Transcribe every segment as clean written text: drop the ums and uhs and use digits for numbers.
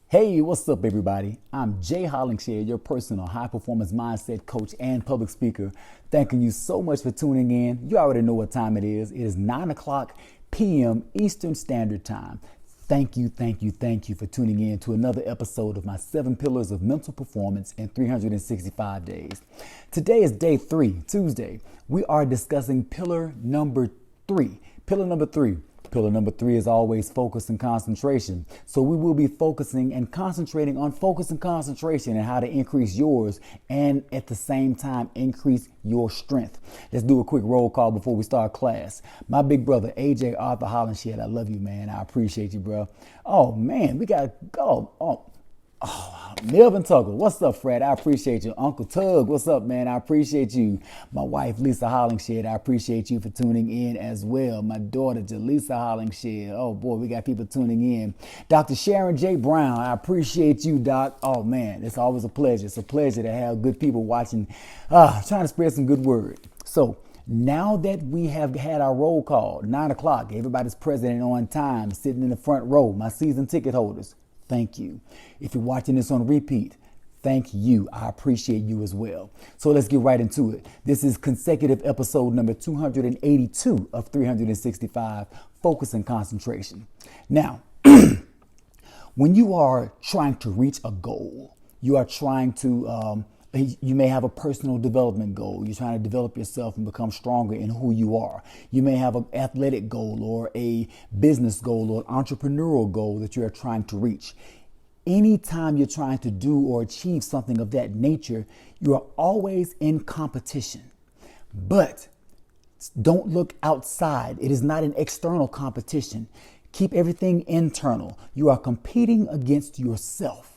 Hey, what's up, everybody? I'm Jay Hollingshire, your personal high performance mindset coach and public speaker. Thanking you so much for tuning in. You already know what time it is. It is 9 o'clock p.m. Eastern Standard Time. Thank you for tuning in to another episode of my 7 Pillars of Mental Performance in 365 Days. Today is day 3, Tuesday. We are discussing pillar number 3. Pillar number 3. Pillar number 3 is always focus and concentration. So we will be focusing and concentrating on focus and concentration and how to increase yours and at the same time increase your strength. Let's do a quick roll call before we start class. My big brother, AJ Arthur Hollenshed, I love you, man. I appreciate you, bro. Oh, man, we got to go. Melvin Tuggle, what's up, Fred? I appreciate you. Uncle Tug, what's up, man? I appreciate you. My wife, Lisa Hollingshed, I appreciate you for tuning in as well. My daughter, Jaleesa Hollingshed. Oh, boy, we got people tuning in. Dr. Sharon J. Brown, I appreciate you, Doc. Oh, man, it's always a pleasure. It's a pleasure to have good people watching, trying to spread some good word. So, now that we have had our roll call, 9 o'clock, everybody's present and on time, sitting in the front row, my season ticket holders. Thank you. If you're watching this on repeat, thank you. I appreciate you as well. So let's get right into it. This is consecutive episode number 282 of 365, Focus and Concentration. Now, when you are trying to reach a goal, you are trying to, you may have a personal development goal. You're trying to develop yourself and become stronger in who you are. You may have an athletic goal or a business goal or an entrepreneurial goal that you're trying to reach. Anytime you're trying to do or achieve something of that nature, you are always in competition. But don't look outside. It is not an external competition. Keep everything internal. You are competing against yourself.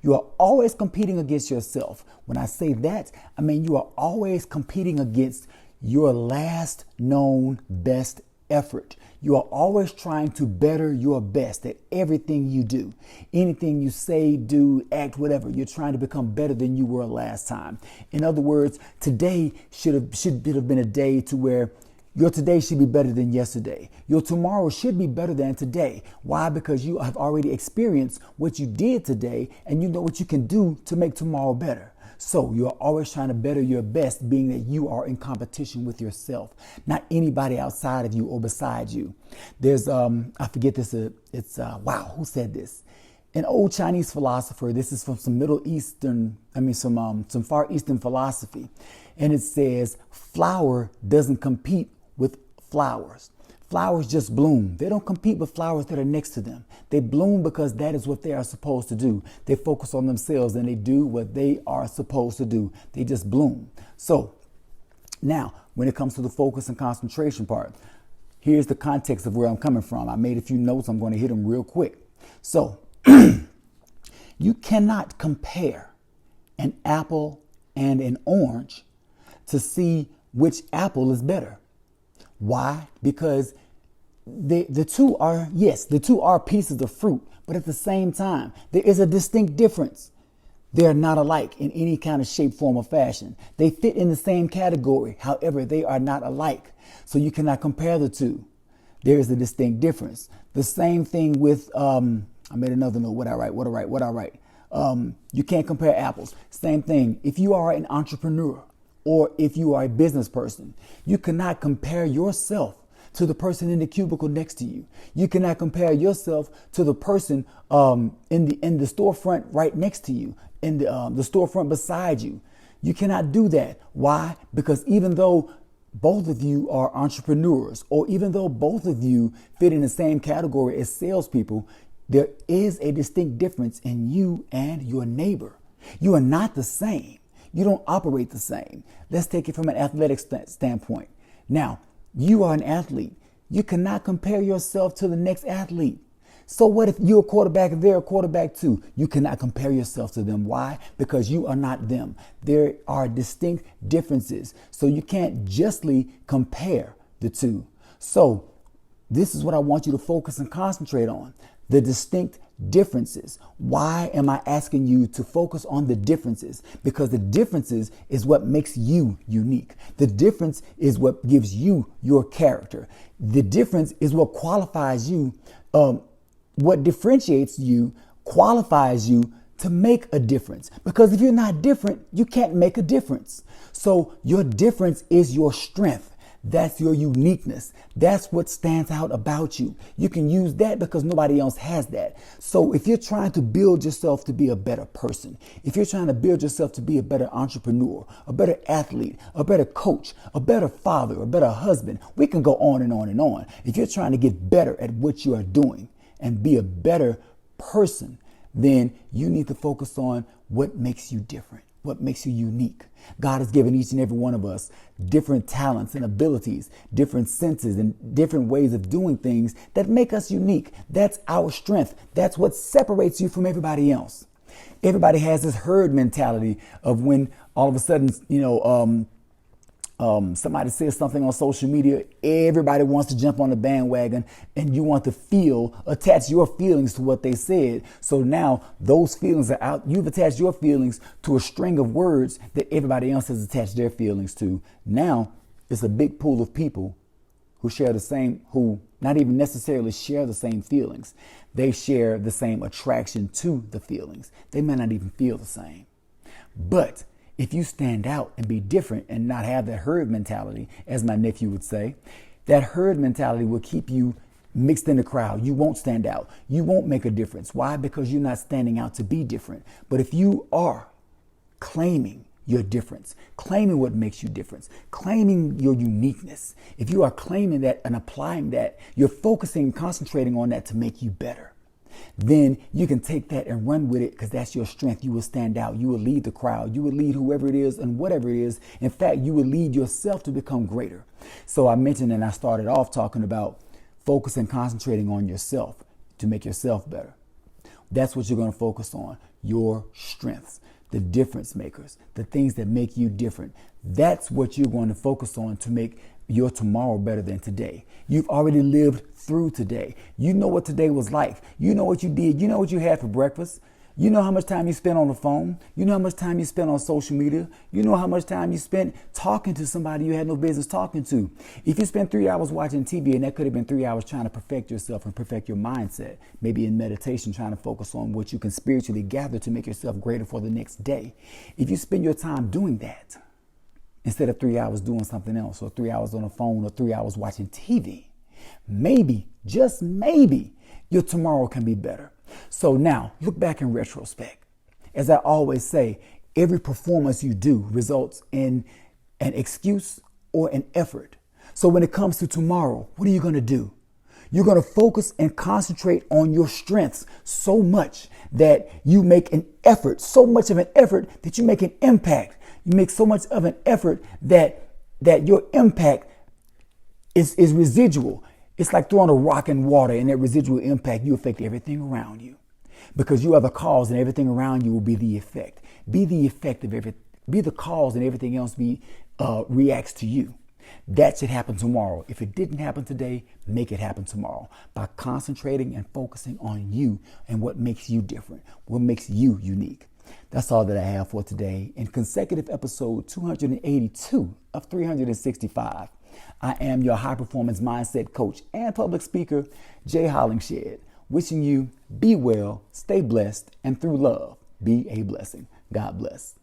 You are always competing against yourself. When I say that, I mean you are always competing against your last known best effort. You are always trying to better your best at everything you do. Anything you say, do, act, whatever. You're trying to become better than you were last time. In other words, today should have been a day to where your today should be better than yesterday. Your tomorrow should be better than today. Why? Because you have already experienced what you did today and you know what you can do to make tomorrow better. So you're always trying to better your best, being that you are in competition with yourself, not anybody outside of you or beside you. There's, I forget this, wow, who said this? An old Chinese philosopher. This is from some some Far Eastern philosophy. And it says, flower doesn't compete with flowers. Flowers just bloom. They don't compete with flowers that are next to them. They bloom because that is what they are supposed to do. They focus on themselves and they do what they are supposed to do. They just bloom. So now, when it comes to the focus and concentration part, here's the context of where I'm coming from. I made a few notes. I'm going to hit them real quick. So you cannot compare an apple and an orange to see which apple is better. Why? Because the two are pieces of fruit, but at the same time, there is a distinct difference. They are not alike in any kind of shape, form, or fashion. They fit in the same category. However, they are not alike. So you cannot compare the two. There is a distinct difference. The same thing with, I made another note. What I write? You can't compare apples. Same thing. If you are an entrepreneur or if you are a business person, you cannot compare yourself to the person in the cubicle next to you. You cannot compare yourself to the person in the storefront right next to you, in the storefront beside you. You cannot do that. Why? Because even though both of you are entrepreneurs, or even though both of you fit in the same category as salespeople, there is a distinct difference in you and your neighbor. You are not the same. You don't operate the same. Let's take it from an athletic standpoint. Now, you are an athlete. You cannot compare yourself to the next athlete. So what if you're a quarterback and they're a quarterback too? You cannot compare yourself to them. Why? Because you are not them. There are distinct differences. So you can't justly compare the two. So this is what I want you to focus and concentrate on. The distinct differences. Why am I asking you to focus on the differences? Because the differences is what makes you unique. The difference is what gives you your character. The difference is what qualifies you, what differentiates you qualifies you to make a difference. Because if you're not different, you can't make a difference. So your difference is your strength. That's your uniqueness. That's what stands out about you. You can use that because nobody else has that. So if you're trying to build yourself to be a better person, if you're trying to build yourself to be a better entrepreneur, a better athlete, a better coach, a better father, a better husband, we can go on and on and on. If you're trying to get better at what you are doing and be a better person, then you need to focus on what makes you different, what makes you unique. God has given each and every one of us different talents and abilities, different senses and different ways of doing things that make us unique. That's our strength. That's what separates you from everybody else. Everybody has this herd mentality of when all of a sudden, somebody says something on social media, everybody wants to jump on the bandwagon and you want to attach your feelings to what they said. So now those feelings are out. You've attached your feelings to a string of words that everybody else has attached their feelings to. Now it's a big pool of people who not even necessarily share the same feelings. They share the same attraction to the feelings. They may not even feel the same. But if you stand out and be different and not have that herd mentality, as my nephew would say, that herd mentality will keep you mixed in the crowd. You won't stand out. You won't make a difference. Why? Because you're not standing out to be different. But if you are claiming your difference, claiming what makes you different, claiming your uniqueness, if you are claiming that and applying that, you're focusing and concentrating on that to make you better, then you can take that and run with it because that's your strength. You will stand out. You will lead the crowd. You will lead whoever it is and whatever it is. In fact, you will lead yourself to become greater. So I mentioned and I started off talking about focus and concentrating on yourself to make yourself better. That's what you're going to focus on, your strengths, the difference makers, the things that make you different. That's what you're going to focus on to make your tomorrow better than today. You've already lived through today. You know what today was like. You know what you did. You know what you had for breakfast. You know how much time you spent on the phone. You know how much time you spent on social media. You know how much time you spent talking to somebody you had no business talking to. If you spent 3 hours watching TV, and that could have been 3 hours trying to perfect yourself and perfect your mindset, maybe in meditation, trying to focus on what you can spiritually gather to make yourself greater for the next day. If you spend your time doing that, instead of 3 hours doing something else, or 3 hours on the phone, or 3 hours watching TV, maybe, just maybe, your tomorrow can be better. So now, look back in retrospect. As I always say, every performance you do results in an excuse or an effort. So when it comes to tomorrow, what are you going to do? You're going to focus and concentrate on your strengths so much that you make an effort, so much of an effort that you make an impact. You make so much of an effort that your impact is residual. It's like throwing a rock in water, and that residual impact, you affect everything around you. Because you are the cause and everything around you will be the effect. Be the effect of everything. Be the cause and everything else reacts to you. That should happen tomorrow. If it didn't happen today, make it happen tomorrow by concentrating and focusing on you and what makes you different, what makes you unique. That's all that I have for today. In consecutive episode 282 of 365, I am your high performance mindset coach and public speaker, Jay Hollingshead, wishing you be well, stay blessed, and through love, be a blessing. God bless.